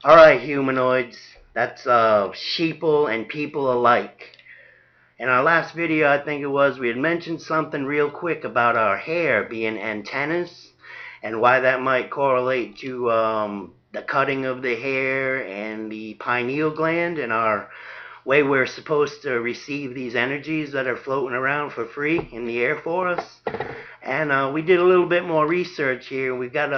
Alright, humanoids. That's sheeple and people alike. In our last video, I think it was, we had mentioned something real quick about our hair being antennas and why that might correlate to the cutting of the hair and the pineal gland and our way we're supposed to receive these energies that are floating around for free in the air for us. And we did a little bit more research here. We've got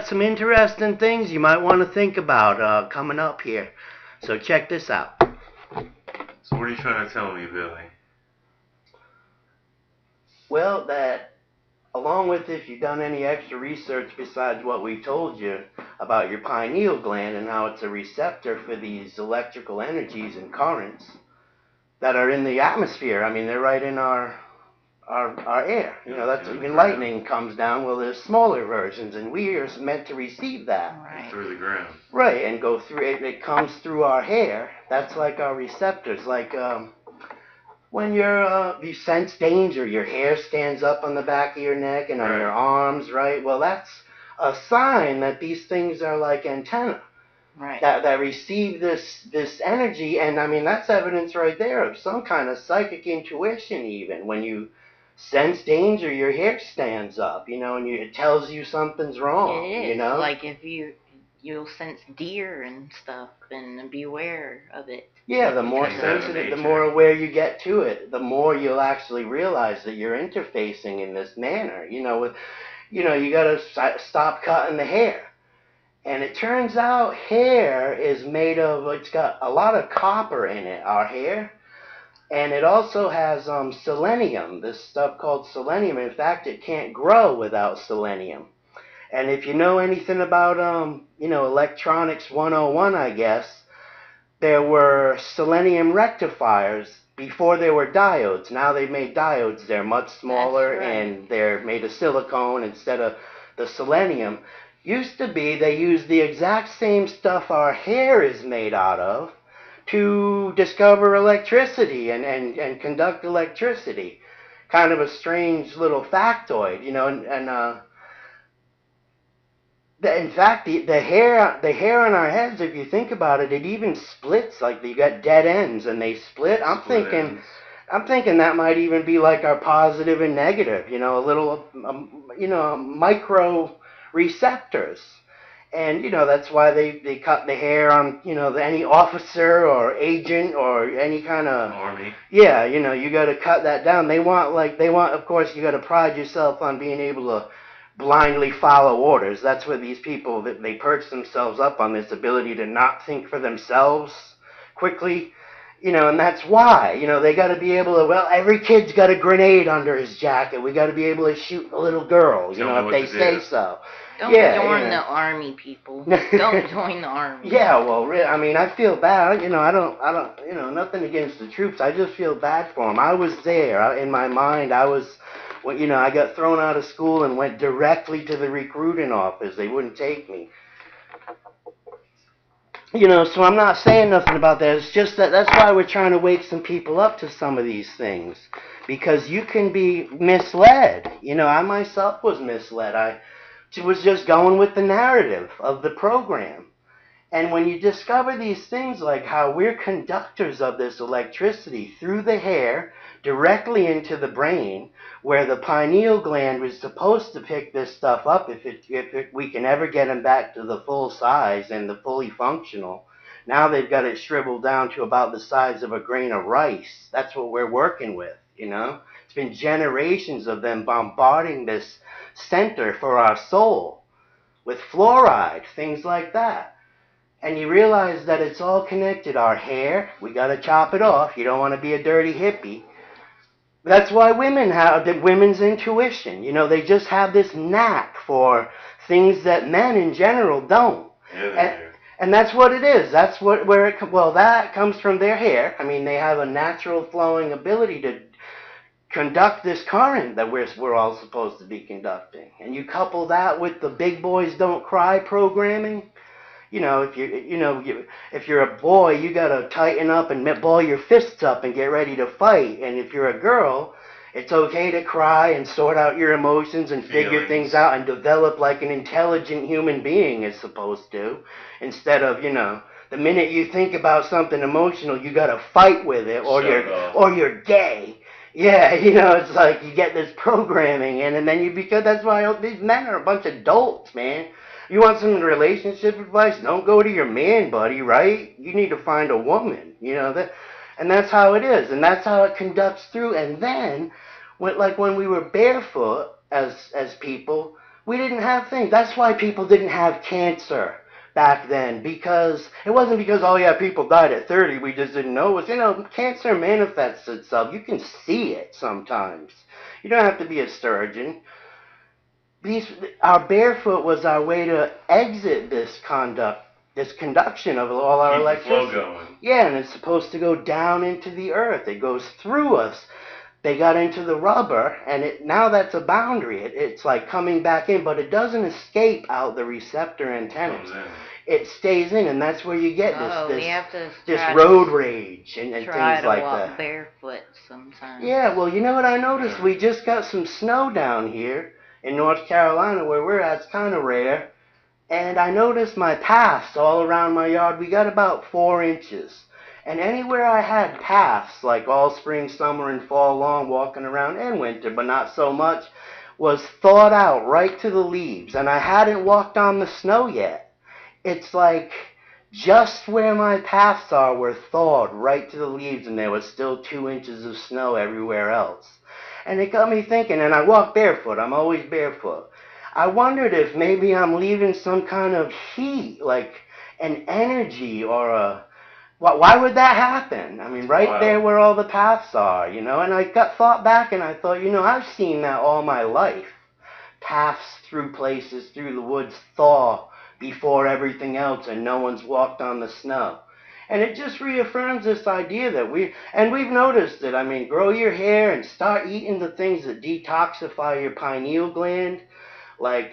some interesting things you might want to think about coming up here. So check this out. So what are you trying to tell me, Billy? Well, that along with if you've done any extra research besides what we told you about your pineal gland and how it's a receptor for these electrical energies and currents that are in the atmosphere. I mean, they're right in our air. You know, that's when lightning comes down. Well, there's smaller versions, and we are meant to receive that. Right. Through the ground. Right, and go through it. It comes through our hair. That's like our receptors. Like when you sense danger, your hair stands up on the back of your neck and on your arms. Right. Well, that's a sign that these things are like antenna. Right. That receive this energy, and I mean that's evidence right there of some kind of psychic intuition. Even when you sense danger, your hair stands up, you know, and it tells you something's wrong. It is. You know, like if you'll sense deer and stuff, and beware of it. Yeah, the more sensitive, the more aware you get to it, the more you'll actually realize that you're interfacing in this manner. You know, you got to stop cutting the hair. And it turns out hair is made of, it's got a lot of copper in it, our hair. And it also has selenium, this stuff called selenium. In fact, it can't grow without selenium. And if you know anything about, electronics 101, I guess, there were selenium rectifiers before there were diodes. Now they've made diodes. They're much smaller, right. And they're made of silicone instead of the selenium. Used to be they used the exact same stuff our hair is made out of to discover electricity and conduct electricity. Kind of a strange little factoid, you know, in fact, the hair on our heads, if you think about it, it even splits. Like you got dead ends, and they split. I'm thinking that might even be like our positive and negative. You know, a little, micro receptors. And, that's why they cut the hair on, any officer or agent or any kind of... Army. Yeah, you got to cut that down. They want, of course, you got to pride yourself on being able to blindly follow orders. That's where these people, they perch themselves up on this ability to not think for themselves quickly. And that's why, they got to be able to, well, every kid's got a grenade under his jacket. We got to be able to shoot a little girl, if they say so. Don't join the army, people. Don't join the army. Yeah, well, I mean, I feel bad. I don't, nothing against the troops. I just feel bad for them. I was there. In my mind, I got thrown out of school and went directly to the recruiting office. They wouldn't take me. So I'm not saying nothing about that. It's just that's why we're trying to wake some people up to some of these things. Because you can be misled. I myself was misled. I was just going with the narrative of the program. And when you discover these things like how we're conductors of this electricity through the hair directly into the brain, where the pineal gland was supposed to pick this stuff up if we can ever get them back to the full size and the fully functional. Now they've got it shriveled down to about the size of a grain of rice. That's what we're working with, It's been generations of them bombarding this center for our soul with fluoride, things like that. And you realize that it's all connected. Our hair, we got to chop it off. You don't want to be a dirty hippie. That's why women have women's intuition. They just have this knack for things that men in general don't. Yeah, and that's what it is. That's that comes from their hair. I mean, they have a natural flowing ability to conduct this current that we're all supposed to be conducting. And you couple that with the big boys don't cry programming. If you're a boy, you gotta tighten up and ball your fists up and get ready to fight. And if you're a girl, It's okay to cry and sort out your emotions and figure things out and develop like an intelligent human being is supposed to. Instead of, the minute you think about something emotional, you gotta fight with it or you're gay. Yeah, it's like you get this programming in and then that's why these men are a bunch of dolts, man. You want some relationship advice? Don't go to your man buddy, right? You need to find a woman, and that's how it is, and that's how it conducts through. And then, when we were barefoot as people, we didn't have things. That's why people didn't have cancer back then, because it wasn't because, oh yeah, people died at 30, we just didn't know. It was, cancer manifests itself. You can see it sometimes. You don't have to be a surgeon. Our barefoot was our way to exit this conduction of all our electricity. Going. Yeah, and it's supposed to go down into the earth. It goes through us. They got into the rubber, and now that's a boundary. It's like coming back in, but it doesn't escape out the receptor antennas. It stays in, and that's where you get this road rage and things like that. Try to walk barefoot sometimes. Yeah, well, you know what I noticed? We just got some snow down here in North Carolina where we're at. It's kind of rare. And I noticed my paths all around my yard. We got about 4 inches. And anywhere I had paths, like all spring, summer, and fall long, walking around, and winter, but not so much, was thawed out right to the leaves. And I hadn't walked on the snow yet. It's like just where my paths are were thawed right to the leaves, and there was still 2 inches of snow everywhere else. And it got me thinking, and I walk barefoot. I'm always barefoot. I wondered if maybe I'm leaving some kind of heat, like an energy or a... Why would that happen? I mean, there where all the paths are, And I thought back and I thought, I've seen that all my life. Paths through places, through the woods, thaw before everything else, and no one's walked on the snow. And it just reaffirms this idea that we've noticed it. I mean, grow your hair and start eating the things that detoxify your pineal gland, like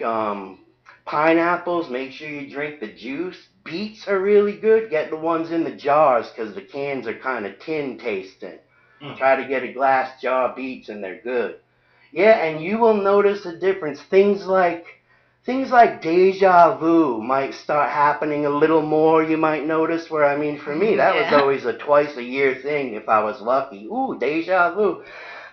pineapples. Make sure you drink the juice. Beets are really good. Get the ones in the jars because the cans are kind of tin tasting. Try to get a glass jar of beets and they're good. Yeah, and you will notice a difference. Things like deja vu might start happening a little more, you might notice, where, I mean, for me, that was always a twice-a-year thing if I was lucky. Ooh, deja vu.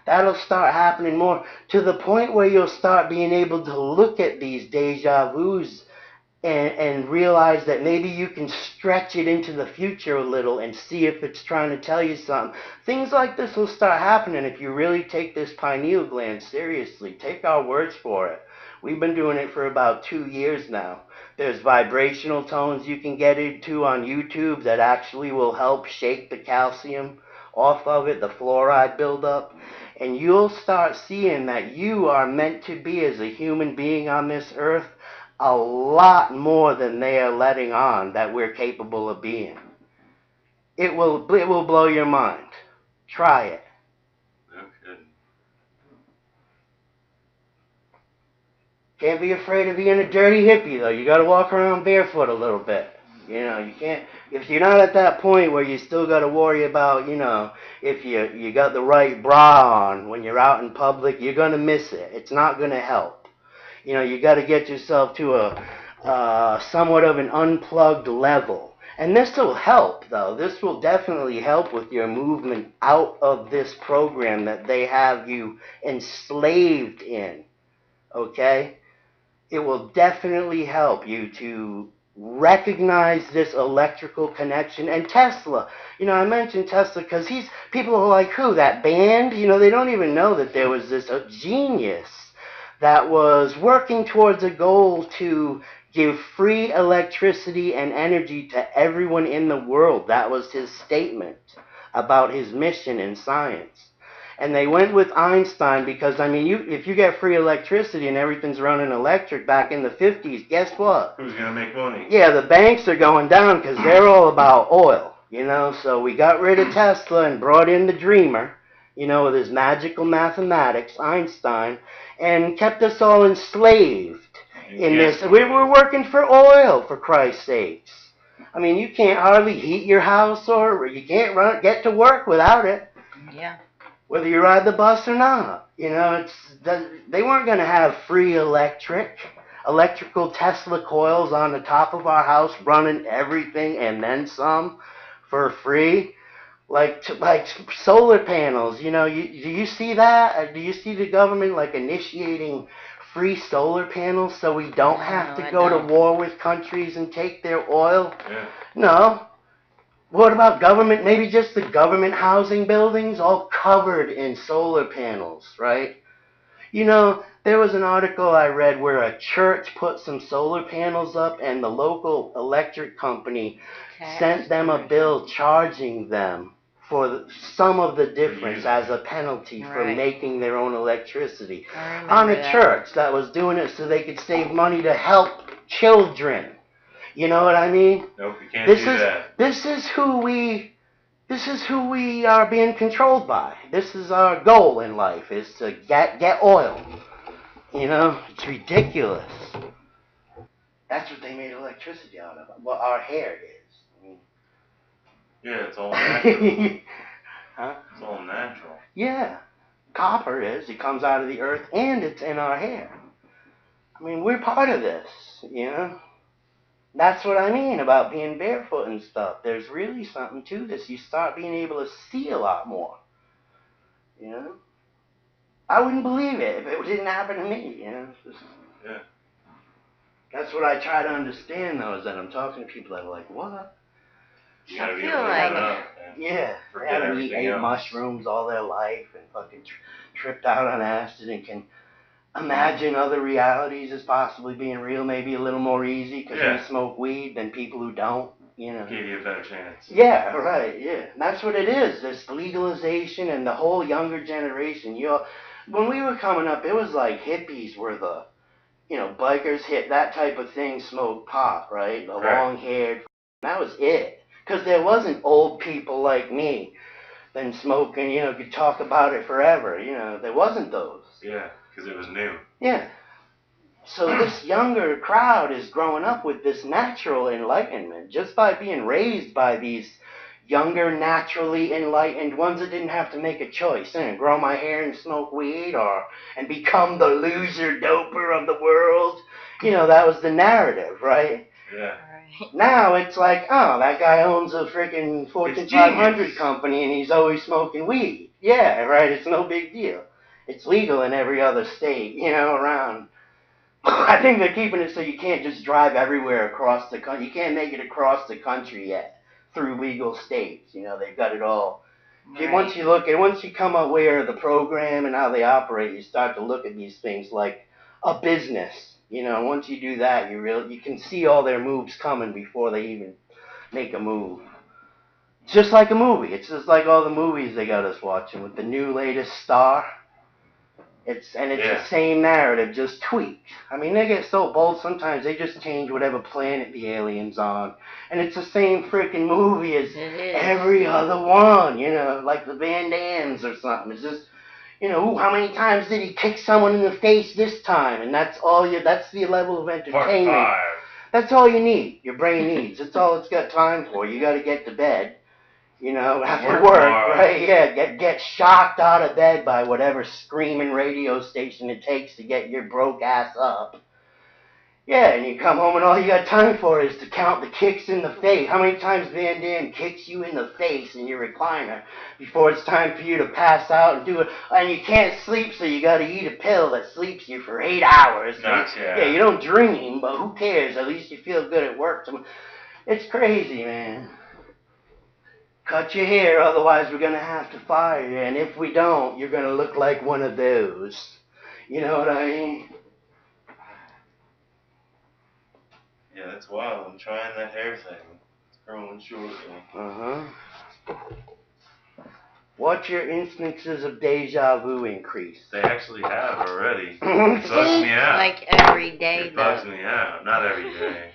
That'll start happening more, to the point where you'll start being able to look at these deja vus and realize that maybe you can stretch it into the future a little and see if it's trying to tell you something. Things like this will start happening if you really take this pineal gland seriously. Take our words for it. We've been doing it for about 2 years now. There's vibrational tones you can get into on YouTube that actually will help shake the calcium off of it, the fluoride buildup. And you'll start seeing that you are meant to be, as a human being on this earth, a lot more than they are letting on that we're capable of being. It will blow your mind. Try it. Okay. Can't be afraid of being a dirty hippie, though. You got to walk around barefoot a little bit. You can't, if you're not at that point where you still got to worry about, if you got the right bra on when you're out in public, you're going to miss it. It's not going to help. You got to get yourself to a somewhat of an unplugged level. And this will help, though. This will definitely help with your movement out of this program that they have you enslaved in. Okay? It will definitely help you to recognize this electrical connection. And Tesla, I mentioned Tesla because people are like, who, that band? They don't even know that there was this genius that was working towards a goal to give free electricity and energy to everyone in the world. That was his statement about his mission in science. And they went with Einstein because, if you get free electricity and everything's running electric back in the 50s, guess what? Who's going to make money? Yeah, the banks are going down because they're all about oil, So we got rid of Tesla and brought in the dreamer, with his magical mathematics, Einstein, and kept us all enslaved in this. We're working for oil, for Christ's sakes. You can't hardly heat your house, or you can't get to work without it. Yeah. whether you ride the bus or not. You know, they weren't going to have free electrical Tesla coils on the top of our house running everything and then some for free. Like solar panels, do you see that? Do you see the government like initiating free solar panels so we don't have to go to war with countries and take their oil? Yeah. No. What about government? Maybe just the government housing buildings all covered in solar panels, right? There was an article I read where a church put some solar panels up and the local electric company sent them a bill charging them for some of the difference as a penalty for making their own electricity. On a church that was doing it so they could save money to help children. You know what I mean? Nope, you can't do that. This is who we are being controlled by. This is our goal in life, is to get oil. It's ridiculous. That's what they made electricity out of. What our hair is. Yeah, it's all natural. Huh? It's all natural. Yeah. Copper is. It comes out of the earth and it's in our hair. We're part of this, That's what I mean about being barefoot and stuff. There's really something to this. You start being able to see a lot more. I wouldn't believe it if it didn't happen to me. Yeah. That's what I try to understand, though, is that I'm talking to people that are like, what? You gotta be able to get up. Yeah. They haven't eaten mushrooms all their life and fucking tripped out on acid and can imagine other realities as possibly being real, maybe a little more easy because we smoke weed than people who don't. Give you a better chance. Yeah, right, yeah. And that's what it is, this legalization and the whole younger generation. When we were coming up, it was like hippies were the, bikers hit that type of thing, smoke pot, right? The long-haired, that was it. Because there wasn't old people like me then smoking, could talk about it forever, there wasn't those. Yeah, because it was new. Yeah. So this younger crowd is growing up with this natural enlightenment just by being raised by these younger, naturally enlightened ones that didn't have to make a choice and grow my hair and smoke weed and become the loser doper of the world. That was the narrative, right? Yeah. Now it's like, oh, that guy owns a freaking Fortune 500 company and he's always smoking weed. Yeah, right, it's no big deal. It's legal in every other state, around. I think they're keeping it so you can't just drive everywhere across the country. You can't make it across the country yet through legal states. They've got it all. Right. Once you come aware of the program and how they operate, you start to look at these things like a business. Once you do that, you can see all their moves coming before they even make a move. It's just like a movie. It's just like all the movies they got us watching with the new latest star. It's the same narrative, just tweaked. They get so bold sometimes they just change whatever planet the alien's on. And it's the same freaking movie as every other one, like the Van Dams or something. It's just, how many times did he kick someone in the face this time? And that's the level of entertainment. Part 5. That's all you need, your brain needs. That's all it's got time for. You gotta get to bed. After work, right? Yeah, get shocked out of bed by whatever screaming radio station it takes to get your broke ass up. Yeah, and you come home and all you got time for is to count the kicks in the face. How many times Van Damme kicks you in the face in your recliner before it's time for you to pass out and do it? And you can't sleep, so you got to eat a pill that sleeps you for 8 hours. Gotcha. Yeah, you don't dream, but who cares? At least you feel good at work. It's crazy, man. Cut your hair, otherwise we're going to have to fire you. And if we don't, you're going to look like one of those. You know what I mean? Yeah, that's wild. I'm trying that hair thing. It's growing shortly. Uh-huh. Watch your instances of deja vu increase. They actually have already. It bugs me out. Like every day, It bugs me out. Not every day.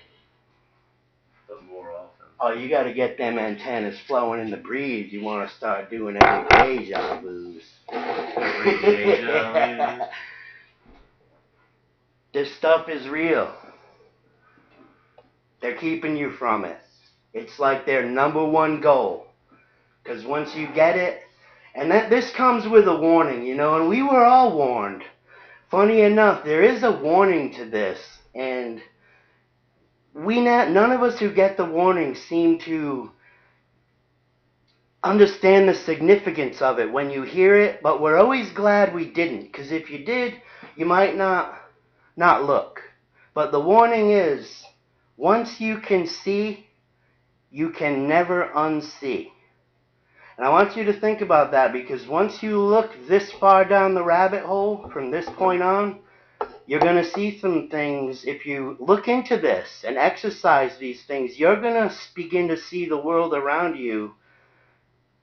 But more often. Oh, you got to get them antennas flowing in the breeze. You want to start doing every deja vus. Every deja vu. This stuff is real. They're keeping you from it. It's like their number one goal. Because once you get it, And that this comes with a warning, you know, and we were all warned. Funny enough, there is a warning to this, and none of us who get the warning seem to understand the significance of it when you hear it, but we're always glad we didn't, because if you did, you might not look. But the warning is, once you can see, you can never unsee. And I want you to think about that, because once you look this far down the rabbit hole from this point on, you're going to see some things. If you look into this and exercise these things, you're going to begin to see the world around you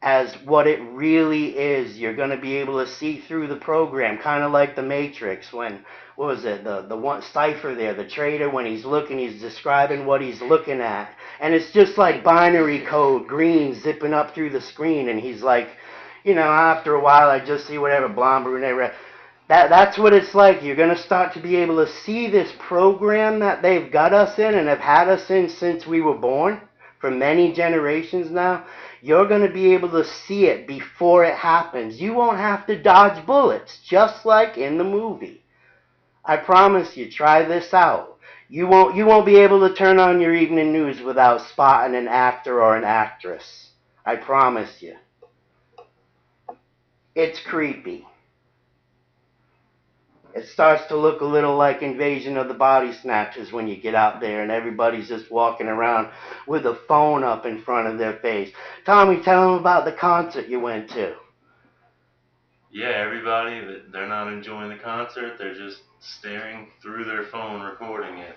as what it really is. You're going to be able to see through the program, kind of like the Matrix when, what was it, the one Cypher there, the trader, when he's describing what he's looking at. And it's just like binary code, green zipping up through the screen, and he's like, you know, after a while I just see whatever, blonde, brunette, red. That's what it's like. You're going to start to be able to see this program that they've got us in and have had us in since we were born, for many generations now. You're going to be able to see it before it happens. You won't have to dodge bullets, just like in the movie. I promise you, try this out. You won't be able to turn on your evening news without spotting an actor or an actress. I promise you. It's creepy. It starts to look a little like Invasion of the Body Snatchers when you get out there and everybody's just walking around with a phone up in front of their face. Tommy, tell them about the concert you went to. Yeah, everybody, they're not enjoying the concert. They're just staring through their phone, recording it.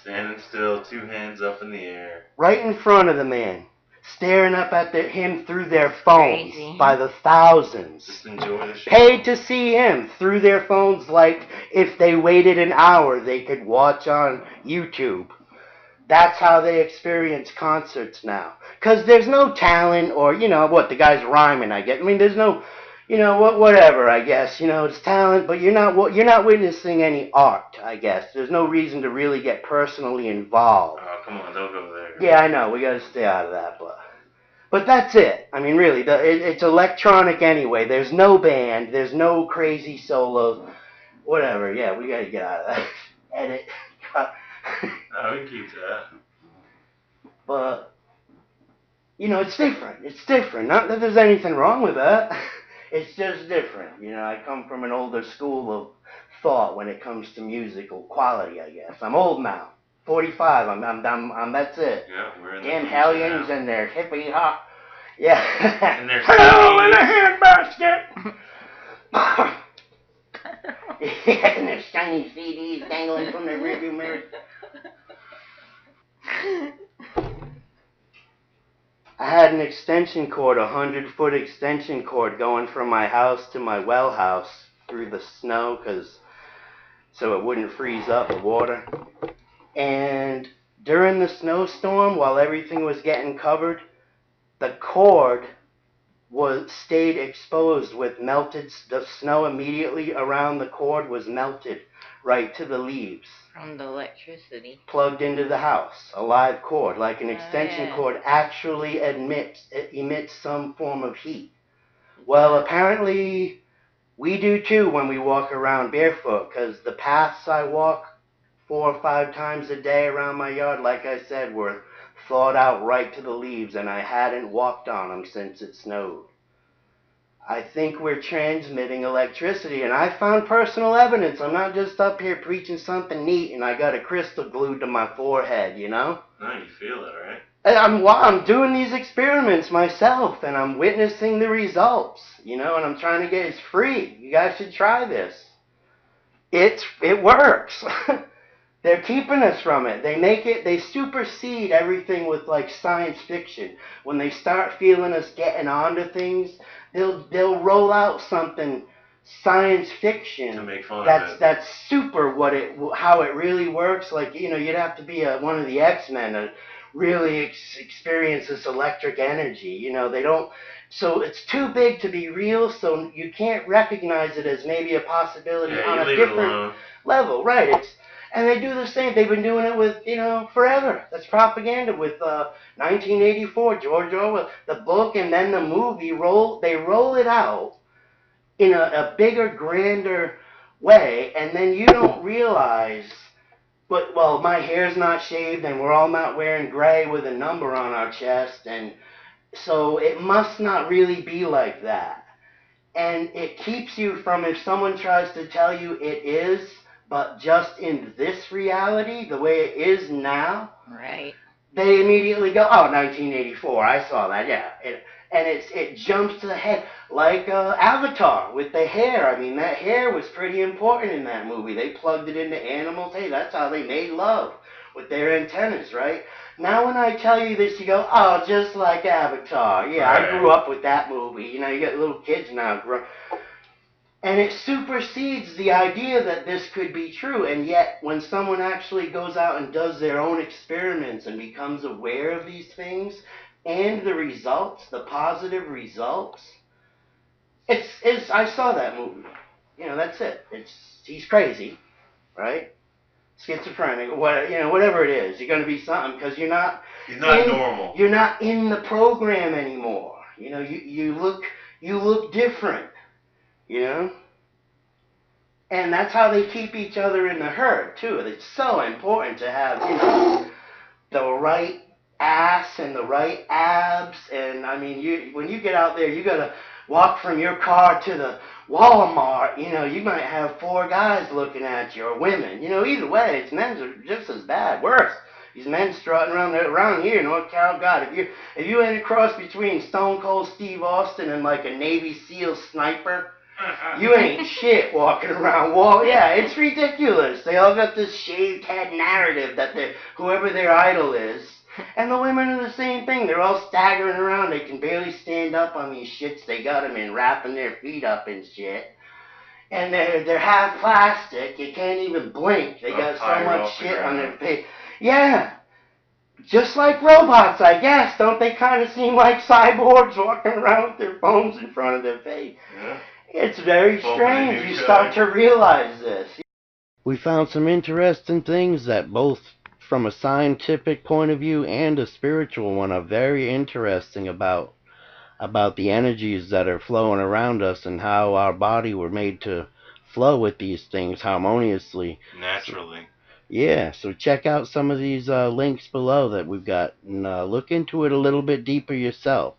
Standing still, two hands up in the air. Right in front of the man. Staring up at him through their phones. Crazy. By the thousands. Just enjoy the show. Paid to see him through their phones, like if they waited an hour they could watch on YouTube. That's how they experience concerts now. Because there's no talent, or, you know, what, the guy's rhyming, I guess. I mean, there's no, you know, whatever, I guess. You know, it's talent, but you're not witnessing any art, I guess. There's no reason to really get personally involved. Oh, come on, don't go there. Yeah, I know, we gotta stay out of that, but that's it. I mean, really, it's electronic anyway. There's no band, there's no crazy solos, whatever. Yeah, we gotta get out of that. Edit. No, we can keep that. But, you know, it's different. It's different. Not that there's anything wrong with that. It's just different. You know, I come from an older school of thought when it comes to musical quality, I guess. I'm old now. 45. I'm that's it. Yeah, we're in the Damn future hellions now. and their hippie hop. Yeah. And their hello in CDs. a handbasket. Yeah, and their shiny CDs dangling from their rearview mirror. I had an extension cord, 100-foot extension cord, going from my house to my well house through the snow, so it wouldn't freeze up the water. And during the snowstorm, while everything was getting covered, the cord stayed exposed with melted. The snow immediately around the cord was melted right to the leaves. From the electricity. Plugged into the house, a live cord, like an extension cord actually emits some form of heat. Well, apparently we do too when we walk around barefoot, because the paths I walk 4 or 5 times a day around my yard, like I said, were thawed out right to the leaves, and I hadn't walked on them since it snowed. I think we're transmitting electricity, and I found personal evidence. I'm not just up here preaching something neat and I got a crystal glued to my forehead, you know? No, you feel it, right? I'm doing these experiments myself, and I'm witnessing the results, you know, and I'm trying to get it's free. You guys should try this. It works. They're keeping us from it. They supersede everything with like science fiction. When they start feeling us getting onto things, they'll roll out something science fiction to make fun of it. That's super how it really works. Like, you know, you'd have to be one of the X-Men to really experience this electric energy. You know, they don't. So it's too big to be real. So you can't recognize it as maybe a possibility on a different level, right? And they do the same. They've been doing it with, forever. That's propaganda with 1984, George Orwell, the book, and then the movie. They roll it out in a bigger, grander way, and then you don't realize. But well, my hair's not shaved, and we're all not wearing gray with a number on our chest, and so it must not really be like that. And it keeps you from, if someone tries to tell you it is, but just in this reality, the way it is now, Right. they immediately go, oh, 1984, I saw that, yeah. And it jumps to the head, like Avatar with the hair. I mean, that hair was pretty important in that movie. They plugged it into animals. Hey, that's how they made love, with their antennas, right? Now when I tell you this, you go, oh, just like Avatar. Yeah, Right. I grew up with that movie. You get little kids now. And it supersedes the idea that this could be true. And yet, when someone actually goes out and does their own experiments and becomes aware of these things and the results, the positive results, it's I saw that movie. That's it. He's crazy, right? Schizophrenic, whatever it is. You're going to be something because He's not normal. You're not in the program anymore. You look different. And that's how they keep each other in the herd too. It's so important to have the right ass and the right abs. And I mean, when you get out there, you gotta walk from your car to the Walmart. You might have 4 guys looking at you, or women. Either way, it's men's are just as bad, worse. These men strutting around here, North Carolina. God, if you ain't a cross between Stone Cold Steve Austin and like a Navy SEAL sniper, you ain't shit walking around. Well, yeah, it's ridiculous. They all got this shaved head narrative that whoever their idol is. And the women are the same thing. They're all staggering around. They can barely stand up on these shits they got them in, wrapping their feet up and shit. And they're half plastic. You can't even blink. They got so much shit on their face. Yeah. Just like robots, I guess. Don't they kind of seem like cyborgs walking around with their phones in front of their face? Yeah. It's very strange. You start to realize this. We found some interesting things that both from a scientific point of view and a spiritual one are very interesting about the energies that are flowing around us and how our body were made to flow with these things harmoniously. Naturally. Yeah, so check out some of these links below that we've got and look into it a little bit deeper yourself.